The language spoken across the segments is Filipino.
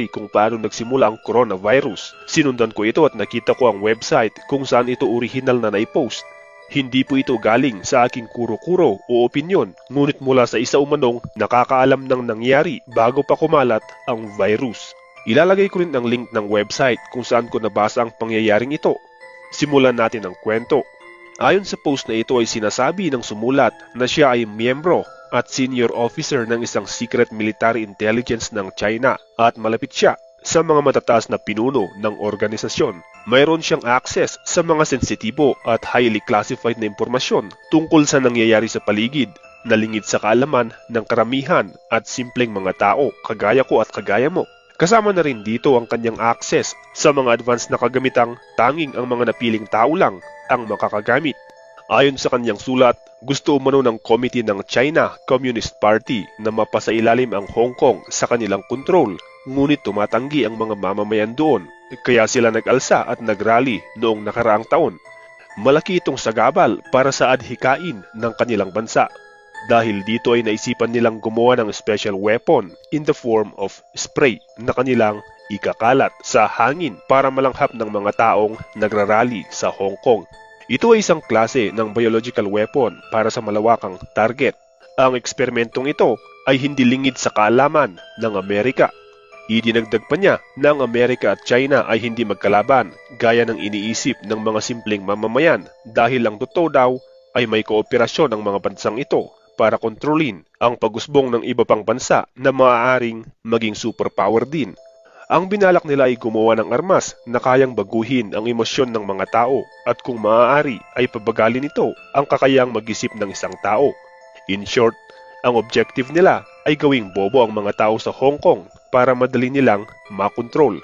kung paano nagsimula ang coronavirus. Sinundan ko ito at nakita ko ang website kung saan ito original na naipost. Hindi po ito galing sa aking kuro-kuro o opinyon, ngunit mula sa isa umanong nakakaalam ng nangyari bago pa kumalat ang virus. Ilalagay ko rin ang link ng website kung saan ko nabasa ang pangyayaring ito. Simulan natin ang kwento. Ayon sa post na ito ay sinasabi ng sumulat na siya ay miyembro at senior officer ng isang secret military intelligence ng China at malapit siya sa mga matataas na pinuno ng organisasyon. Mayroon siyang access sa mga sensitibo at highly classified na impormasyon tungkol sa nangyayari sa paligid na lingid sa kaalaman ng karamihan at simpleng mga tao kagaya ko at kagaya mo. Kasama na rin dito ang kanyang access sa mga advanced na kagamitang tanging ang mga napiling tao lang ang makakagamit. Ayon sa kanyang sulat, gusto umano ng committee ng China Communist Party na mapasailalim ang Hong Kong sa kanilang kontrol, ngunit tumatanggi ang mga mamamayan doon, kaya sila nag-alsa at nag-rally noong nakaraang taon. Malaki itong sagabal para sa adhikain ng kanilang bansa. Dahil dito ay naisipan nilang gumawa ng special weapon in the form of spray na kanilang ikakalat sa hangin para malanghap ng mga taong nagrarally sa Hong Kong. Ito ay isang klase ng biological weapon para sa malawakang target. Ang eksperimentong ito ay hindi lingid sa kaalaman ng Amerika. Idinagdag pa niya na ang Amerika at China ay hindi magkalaban gaya ng iniisip ng mga simpleng mamamayan dahil ang totoo daw ay may kooperasyon ng mga bansang ito para kontrolin ang pag-usbong ng iba pang bansa na maaaring maging superpower din. Ang binalak nila ay gumawa ng armas na kayang baguhin ang emosyon ng mga tao at kung maaari ay pabagalin ito ang kakayang mag-isip ng isang tao. In short, ang objective nila ay gawing bobo ang mga tao sa Hong Kong para madali nilang makontrol.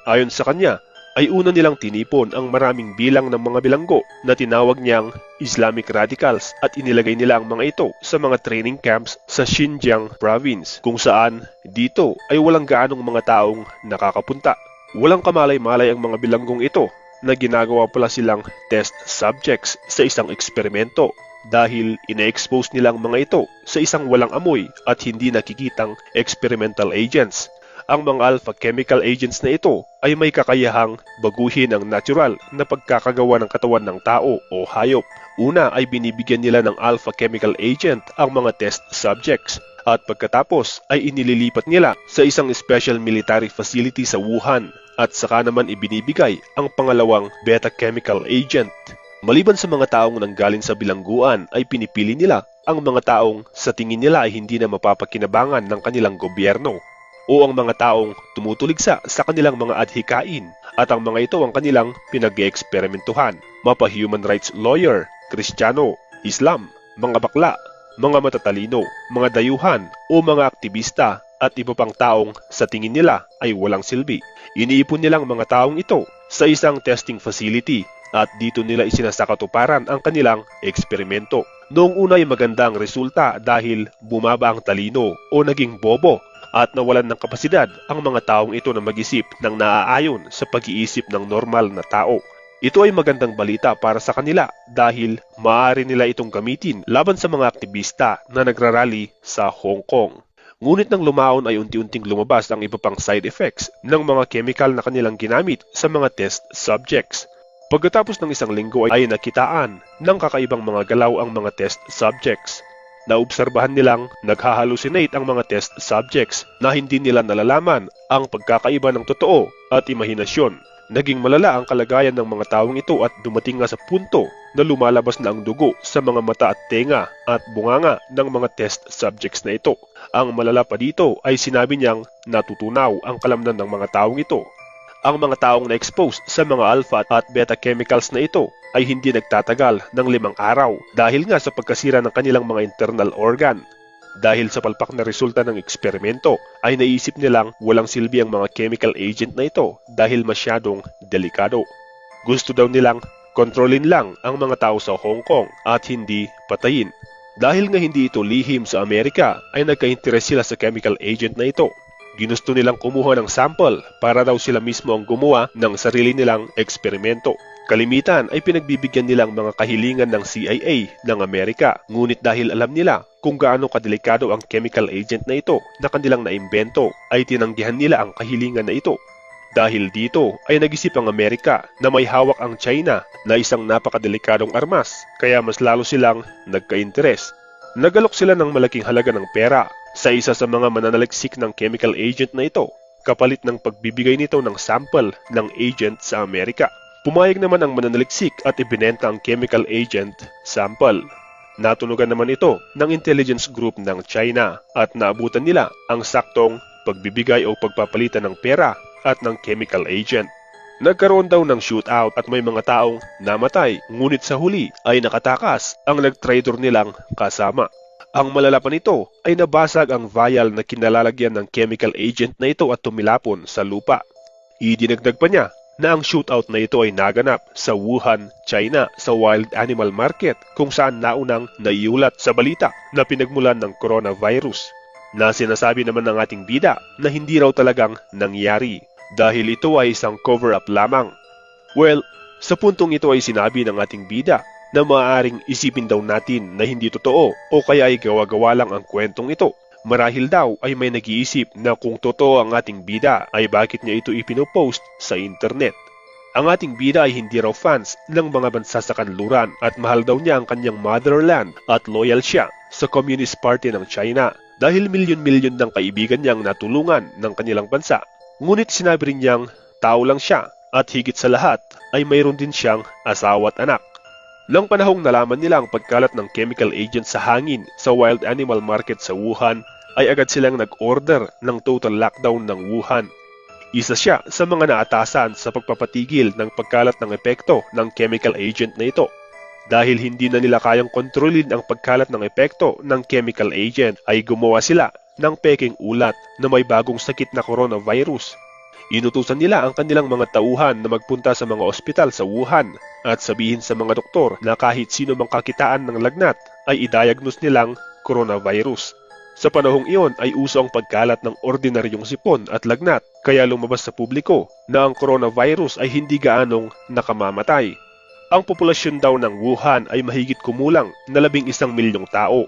Ayon sa kanya, ay una nilang tinipon ang maraming bilang ng mga bilanggo na tinawag niyang Islamic radicals at inilagay nila ang mga ito sa mga training camps sa Xinjiang province kung saan dito ay walang gaanong mga taong nakakapunta. Walang kamalay-malay ang mga bilanggong ito na ginagawa pala silang test subjects sa isang eksperimento dahil ina-expose nila ang mga ito sa isang walang amoy at hindi nakikitang experimental agents. Ang mga alpha chemical agents na ito ay may kakayahang baguhin ang natural na pagkakagawa ng katawan ng tao o hayop. Una ay binibigyan nila ng alpha chemical agent ang mga test subjects at pagkatapos ay inililipat nila sa isang special military facility sa Wuhan at saka naman ibinibigay ang pangalawang beta chemical agent. Maliban sa mga taong nanggaling sa bilangguan ay pinipili nila ang mga taong sa tingin nila ay hindi na mapapakinabangan ng kanilang gobyerno o ang mga taong tumutuligsa sa kanilang mga adhikain at ang mga ito ang kanilang pinag-eeksperimentuhan. Mapa human rights lawyer, Kristiyano, Islam, mga bakla, mga matatalino, mga dayuhan o mga aktivista at iba pang taong sa tingin nila ay walang silbi. Iniipon nilang mga taong ito sa isang testing facility at dito nila isinasakatuparan ang kanilang eksperimento. Noong una ay maganda ang resulta dahil bumaba ang talino o naging bobo at nawalan ng kapasidad ang mga taong ito na mag-isip ng naaayon sa pag-iisip ng normal na tao. Ito ay magandang balita para sa kanila dahil maaari nila itong gamitin laban sa mga aktivista na nagrarally sa Hong Kong. Ngunit nang lumaon ay unti-unting lumabas ang iba pang side effects ng mga chemical na kanilang ginamit sa mga test subjects. Pagkatapos ng isang linggo ay nakitaan ng kakaibang mga galaw ang mga test subjects. Naobserbahan nilang naghahalucinate ang mga test subjects na hindi nila nalalaman ang pagkakaiba ng totoo at imahinasyon. Naging malala ang kalagayan ng mga taong ito at dumating nga sa punto na lumalabas na ang dugo sa mga mata at tenga at bunganga ng mga test subjects na ito. Ang malala pa dito ay sinabi niyang natutunaw ang kalamnan ng mga taong ito. Ang mga taong na-expose sa mga alpha at beta chemicals na ito ay hindi nagtatagal ng 5 araw dahil nga sa pagkasira ng kanilang mga internal organ. Dahil sa palpak na resulta ng eksperimento ay naisip nilang walang silbi ang mga chemical agent na ito dahil masyadong delikado. Gusto daw nilang kontrolin lang ang mga tao sa Hong Kong at hindi patayin. Dahil nga hindi ito lihim sa Amerika ay nagka-interes sila sa chemical agent na ito. Ginusto nilang kumuha ng sample para daw sila mismo ang gumawa ng sarili nilang eksperimento. Kalimitan ay pinagbibigyan nila ang mga kahilingan ng CIA ng Amerika, ngunit dahil alam nila kung gaano kadelikado ang chemical agent na ito na kanilang naimbento, ay tinanggihan nila ang kahilingan na ito. Dahil dito ay nag-isip ang Amerika na may hawak ang China na isang napakadelikadong armas, kaya mas lalo silang nagka-interes. Nagalok sila ng malaking halaga ng pera sa isa sa mga mananaliksik ng chemical agent na ito, kapalit ng pagbibigay nito ng sample ng agent sa Amerika. Pumayag naman ang mananaliksik at ibinenta ang chemical agent sample. Natunugan naman ito ng intelligence group ng China at naabutan nila ang saktong pagbibigay o pagpapalitan ng pera at ng chemical agent. Nagkaroon daw ng shootout at may mga taong namatay, ngunit sa huli ay nakatakas ang nag-traitor nilang kasama. Ang malala pa nito ay nabasag ang vial na kinalalagyan ng chemical agent na ito at tumilapon sa lupa. Idinagdag pa niya na ang shootout na ito ay naganap sa Wuhan, China sa wild animal market kung saan naunang naiulat sa balita na pinagmulan ng coronavirus, na sinasabi naman ng ating bida na hindi raw talagang nangyari dahil ito ay isang cover-up lamang. Well, sa puntong ito ay sinabi ng ating bida na maaaring isipin daw natin na hindi totoo o kaya ay gawa-gawa lang ang kwentong ito. Marahil daw ay may nag-iisip na kung totoo ang ating bida ay bakit niya ito ipinopost sa internet. Ang ating bida ay hindi raw fans ng mga bansa sa kanluran at mahal daw niya ang kanyang motherland at loyal siya sa Communist Party ng China dahil milyon-milyon ng kaibigan niyang natulungan ng kanilang bansa. Ngunit sinabi rin niyang tao lang siya at higit sa lahat ay mayroon din siyang asawa at anak. Nang panahong nalaman nila ang pagkalat ng chemical agent sa hangin sa wild animal market sa Wuhan, ay agad silang nag-order ng total lockdown ng Wuhan. Isa siya sa mga naatasan sa pagpapatigil ng pagkalat ng epekto ng chemical agent na ito. Dahil hindi na nila kayang kontrolin ang pagkalat ng epekto ng chemical agent, ay gumawa sila ng peking ulat na may bagong sakit na coronavirus. Inutusan nila ang kanilang mga tauhan na magpunta sa mga ospital sa Wuhan at sabihin sa mga doktor na kahit sino mang kakitaan ng lagnat ay i-diagnose nilang coronavirus. Sa panahong iyon ay uso ang pagkalat ng ordinaryong sipon at lagnat, kaya lumabas sa publiko na ang coronavirus ay hindi gaanong nakamamatay. Ang populasyon daw ng Wuhan ay mahigit kumulang na 11 milyong tao.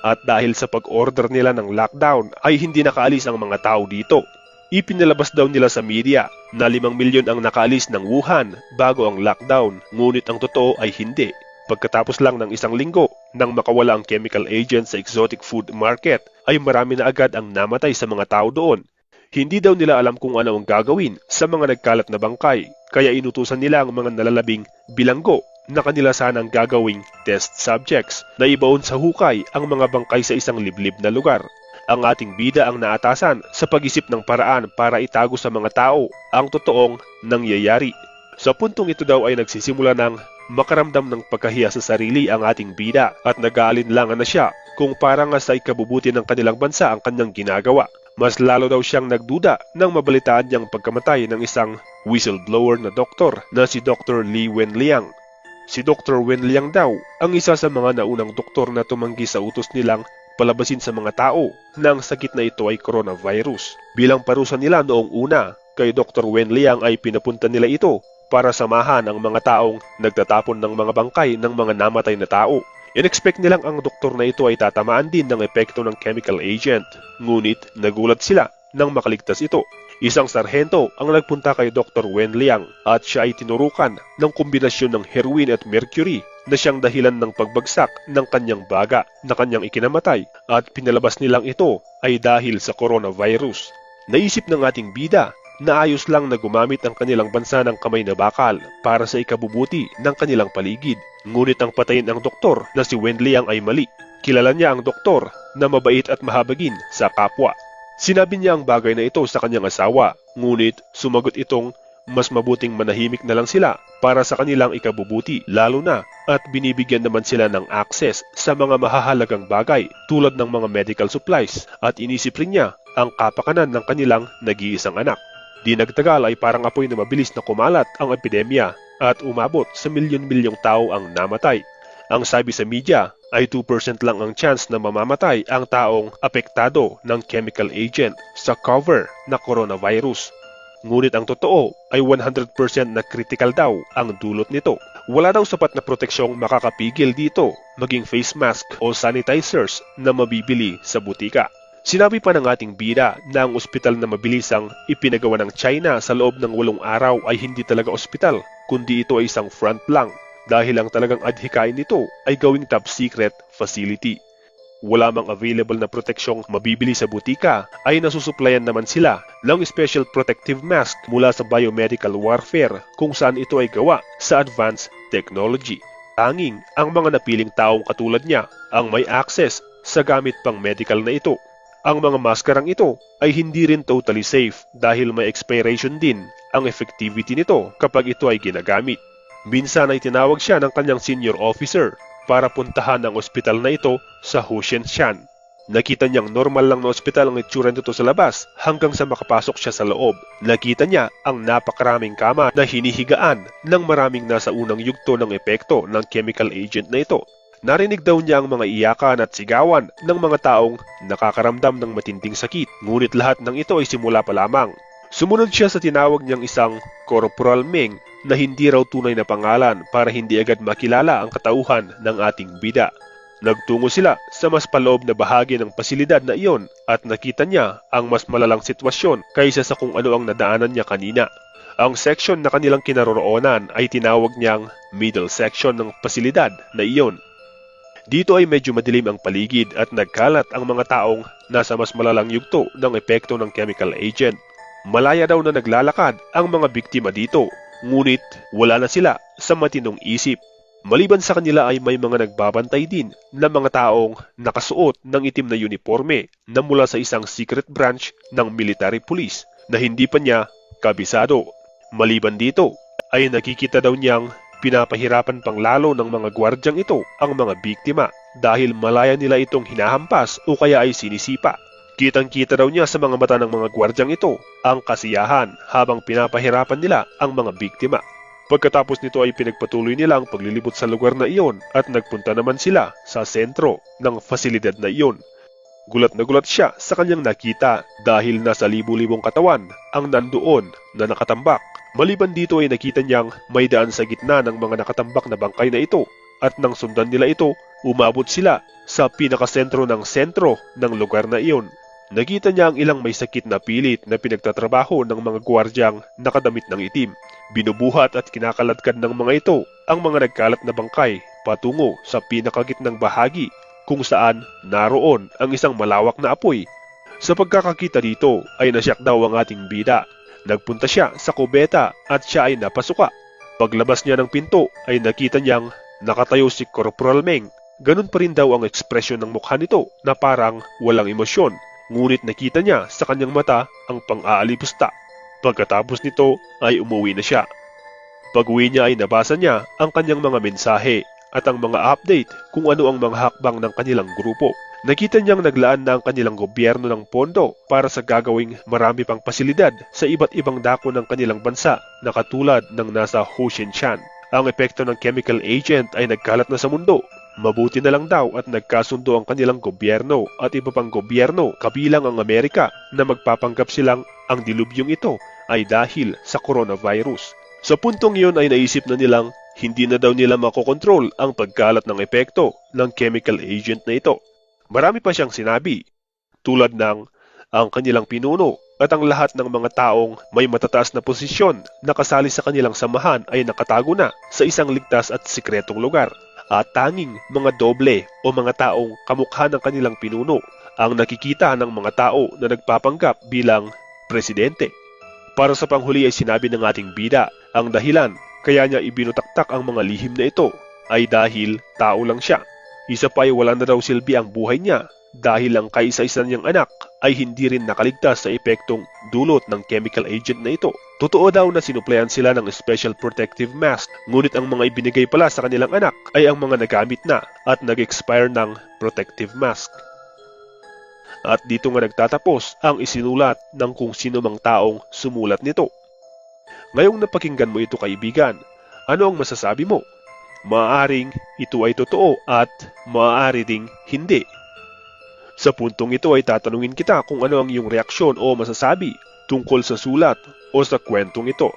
At dahil sa pag-order nila ng lockdown ay hindi nakaalis ang mga tao dito. Ipinalabas daw nila sa media na 5 milyon ang nakaalis ng Wuhan bago ang lockdown, ngunit ang totoo ay hindi. Pagkatapos lang ng 1 linggo nang makawala ang chemical agent sa exotic food market, ay marami na agad ang namatay sa mga tao doon. Hindi daw nila alam kung ano ang gagawin sa mga nagkalat na bangkay, kaya inutusan nila ang mga nalalabing bilanggo na kanila sanang gagawing test subjects na ibaon sa hukay ang mga bangkay sa isang liblib na lugar. Ang ating bida ang naatasan sa pag-isip ng paraan para itago sa mga tao ang totoong nangyayari. Sa puntong ito daw ay nagsisimula ng makaramdam ng pagkahiya sa sarili ang ating bida at nag-aalinlangan na siya kung parang sa ikabubuti ng kanilang bansa ang kanyang ginagawa. Mas lalo daw siyang nagduda nang mabalitaan niyang pagkamatay ng isang whistleblower na doktor na si Dr. Li Wenliang. Si Dr. Wenliang daw ang isa sa mga naunang doktor na tumanggi sa utos nilang palabasin sa mga tao na ang sakit na ito ay coronavirus. Bilang parusa nila noong una, kay Dr. Wenliang ay pinapunta nila ito para samahan ang mga taong nagtatapon ng mga bangkay ng mga namatay na tao. In-expect nilang ang doktor na ito ay tatamaan din ng epekto ng chemical agent, ngunit nagulat sila nang makaligtas ito. Isang sarhento ang nagpunta kay Dr. Wenliang at siya ay tinurukan ng kombinasyon ng heroin at mercury na siyang dahilan ng pagbagsak ng kanyang baga na kanyang ikinamatay, at pinalabas nilang ito ay dahil sa coronavirus. Naisip ng ating bida na ayos lang na gumamit ang kanilang bansa ng kamay na bakal para sa ikabubuti ng kanilang paligid. Ngunit ang patayin ang doktor na si Wenliang ay mali. Kilala niya ang doktor na mabait at mahabagin sa kapwa. Sinabi niya ang bagay na ito sa kanyang asawa, ngunit sumagot itong mas mabuting manahimik na lang sila para sa kanilang ikabubuti, lalo na at binibigyan naman sila ng access sa mga mahahalagang bagay tulad ng mga medical supplies, at inisip rin niya ang kapakanan ng kanilang nag-iisang anak. Di nagtagal ay parang apoy na mabilis na kumalat ang epidemya at umabot sa milyon-milyong tao ang namatay. Ang sabi sa media ay 2% lang ang chance na mamamatay ang taong apektado ng chemical agent sa cover na coronavirus. Ngunit ang totoo ay 100% na critical daw ang dulot nito. Wala daw sapat na proteksyong makakapigil dito, maging face mask o sanitizers na mabibili sa butika. Sinabi pa ng ating bida na ang ospital na mabilisang ipinagawa ng China sa loob ng 8 araw ay hindi talaga ospital, kundi ito ay isang front lang dahil ang talagang adhikain nito ay gawing top secret facility. Wala mang available na proteksyong mabibili sa butika ay nasusuplayan naman sila ng special protective mask mula sa biomedical warfare kung saan ito ay gawa sa advanced technology. Tanging ang mga napiling taong katulad niya ang may access sa gamit pang medical na ito. Ang mga maskarang ito ay hindi rin totally safe dahil may expiration din ang effectivity nito kapag ito ay ginagamit. Minsan ay tinawag siya ng kanyang senior officer para puntahan ang ospital na ito sa Hushenshan. Nakita niyang normal lang na ospital ang itsura nito sa labas hanggang sa makapasok siya sa loob. Nakita niya ang napakaraming kama na hinihigaan ng maraming nasa unang yugto ng epekto ng chemical agent na ito. Narinig daw niya ang mga iyakan at sigawan ng mga taong nakakaramdam ng matinding sakit, ngunit lahat ng ito ay simula pa lamang. Sumunod siya sa tinawag niyang isang Corporal Meng na hindi raw tunay na pangalan para hindi agad makilala ang katauhan ng ating bida. Nagtungo sila sa mas paloob na bahagi ng pasilidad na iyon at nakita niya ang mas malalang sitwasyon kaysa sa kung ano ang nadaanan niya kanina. Ang section na kanilang kinaroroonan ay tinawag niyang middle section ng pasilidad na iyon. Dito ay medyo madilim ang paligid at nagkalat ang mga taong nasa mas malalang yugto ng epekto ng chemical agent. Malaya daw na naglalakad ang mga biktima dito, ngunit wala na sila sa matinong isip. Maliban sa kanila ay may mga nagbabantay din na mga taong nakasuot ng itim na uniforme na mula sa isang secret branch ng military police na hindi pa niya kabisado. Maliban dito ay nakikita daw niyang pinapahirapan pang lalo ng mga gwardyang ito ang mga biktima dahil malaya nila itong hinahampas o kaya ay sinisipa. Kitang-kita daw niya sa mga mata ng mga gwardyang ito ang kasiyahan habang pinapahirapan nila ang mga biktima. Pagkatapos nito ay pinagpatuloy nila ang paglilibot sa lugar na iyon at nagpunta naman sila sa sentro ng fasilidad na iyon. Gulat na gulat siya sa kanyang nakita dahil nasa libu-libong katawan ang nandoon na nakatambak. Maliban dito ay nakita niyang may daan sa gitna ng mga nakatambak na bangkay na ito at nang sundan nila ito, umabot sila sa pinakasentro ng lugar na iyon. Nakita niya ang ilang may sakit na pilit na pinagtatrabaho ng mga gwardyang nakadamit ng itim. Binubuhat at kinakaladkad ng mga ito ang mga nagkalat na bangkay patungo sa pinakagitnang bahagi kung saan naroon ang isang malawak na apoy. Sa pagkakakita dito ay nasyak daw ang ating bida. Nagpunta siya sa kubeta at siya ay napasuka. Paglabas niya ng pinto ay nakita niyang nakatayo si Corporal Meng. Ganun pa rin daw ang ekspresyon ng mukha nito na parang walang emosyon. Ngunit nakita niya sa kanyang mata ang pang-aalipusta. Pagkatapos nito ay umuwi na siya. Pag-uwi niya ay nabasa niya ang kanyang mga mensahe at ang mga update kung ano ang mga hakbang ng kanilang grupo. Nakita niyang naglaan na ang kanilang gobyerno ng pondo para sa gagawing marami pang pasilidad sa iba't ibang dako ng kanilang bansa na katulad ng nasa Hushenshan. Ang epekto ng chemical agent ay nagkalat na sa mundo. Mabuti na lang daw at nagkasundo ang kanilang gobyerno at iba pang gobyerno kabilang ang Amerika na magpapanggap silang ang dilubyong ito ay dahil sa coronavirus. Sa puntong iyon ay naisip na nilang hindi na daw nila makokontrol ang pagkalat ng epekto ng chemical agent na ito. Marami pa siyang sinabi, tulad ng ang kanilang pinuno at ang lahat ng mga taong may matataas na posisyon na kasali sa kanilang samahan ay nakatago na sa isang ligtas at sikretong lugar. At tanging mga doble o mga taong kamukha ng kanilang pinuno ang nakikita ng mga tao na nagpapanggap bilang presidente. Para sa panghuli ay sinabi ng ating bida, ang dahilan kaya niya ibinutaktak ang mga lihim na ito ay dahil tao lang siya. Isa pa ay wala na daw silbi ang buhay niya dahil ang kaisa-isa niyang anak ay hindi rin nakaligtas sa epektong dulot ng chemical agent na ito. Totoo daw na sinuplayan sila ng special protective mask, ngunit ang mga ibinigay pala sa kanilang anak ay ang mga nagamit na at nag-expire ng protective mask. At dito nga nagtatapos ang isinulat ng kung sino mang taong sumulat nito. Ngayong napakinggan mo ito kaibigan, ano ang masasabi mo? Maaaring ito ay totoo at maaari ding hindi. Sa puntong ito ay tatanungin kita kung ano ang iyong reaksyon o masasabi. tungkol sa sulat o sa kwentong ito.